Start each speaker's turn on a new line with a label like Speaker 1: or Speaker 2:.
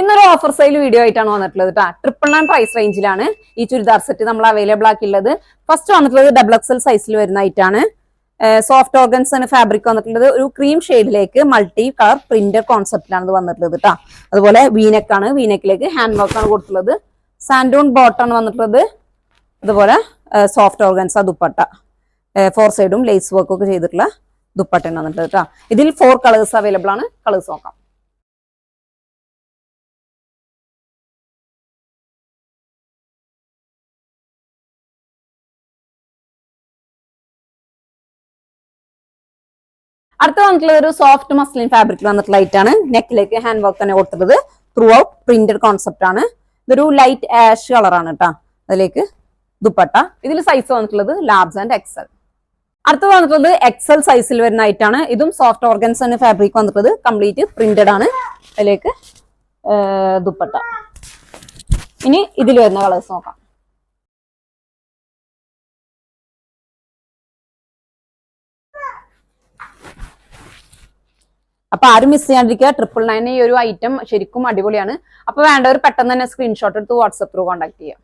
Speaker 1: ഇന്നൊരു offer sale video ആയിട്ടാണ് വന്നിട്ടുള്ളത് കേട്ടോ. 999 പ്രൈസ് റേഞ്ചിലാണ് ഈ ചുരിദാർ സെറ്റ് നമ്മൾ അവൈലബിൾ ആക്കിയുള്ളത്. ഫസ്റ്റ് വന്നിട്ടുള്ളത് XXL സൈസിൽ വരുന്ന ഐറ്റാണ്. സോഫ്റ്റ് ഓർഗൻസ് ഫാബ്രിക് വന്നിട്ടുള്ളത് ഒരു ക്രീം ഷെയ്ഡിലേക്ക് മൾട്ടി കളർ പ്രിന്റർ കോൺസെപ്റ്റിലാണ് ഇത് വന്നിട്ടുള്ളത് കേട്ടോ. അതുപോലെ വീനെക്കാണ്, വീനെക്കിലേക്ക് ഹാൻഡ് വർക്ക് ആണ് കൊടുത്തുള്ളത്. സാൻഡൂൺ ബോട്ടാണ് വന്നിട്ടുള്ളത്. അതുപോലെ സോഫ്റ്റ് ഓർഗൻസ ദുപ്പട്ട, 4 സൈഡും ലേസ് വർക്ക് ഒക്കെ ചെയ്തിട്ടുള്ള ദുപ്പട്ടയാണ് വന്നിട്ടുള്ളത് കേട്ടോ. ഇതിൽ 4 കളേഴ്സ് അവൈലബിൾ ആണ്. കളേഴ്സ് നോക്കാം. അടുത്ത വന്നിട്ടുള്ള ഒരു സോഫ്റ്റ് മസ്ലിൻ ഫാബ്രിക് വന്നിട്ടുള്ള ലൈറ്റ് ആണ്. നെക്കിലേക്ക് ഹാൻഡ് വർക്ക് തന്നെ കൊടുത്തത്. ത്രൂ ഔട്ട് പ്രിന്റഡ് കോൺസെപ്റ്റ് ആണ്. ഇതൊരു ലൈറ്റ് ആഷ് കളറാണ് കേട്ടോ. അതിലേക്ക് ദുപ്പട്ട. ഇതിൽ സൈസ് വന്നിട്ടുള്ളത് ലാർജ് ആൻഡ് എക്സൽ. അടുത്തത് വന്നിട്ടുള്ളത് XL സൈസിൽ വരുന്ന ഐറ്റാണ്. ഇതും സോഫ്റ്റ് ഓർഗൻസ് ഫാബ്രിക് വന്നിട്ടുള്ളത് കംപ്ലീറ്റ് പ്രിന്റഡ് ആണ്. അതിലേക്ക് ദുപ്പട്ട. ഇനി ഇതിൽ വരുന്ന കളേഴ്സ് നോക്കാം. അപ്പൊ ആരും മിസ് ചെയ്യാണ്ടിരിക്കുക. 999 ഈ ഒരു ഐറ്റം ശരിക്കും അടിപൊളിയാണ്. അപ്പൊ വേണ്ടവർ പെട്ടെന്ന് തന്നെ സ്ക്രീൻഷോട്ട് എടുത്ത് വാട്സ്ആപ്പ് ത്രൂ കോൺടാക്ട് ചെയ്യാം.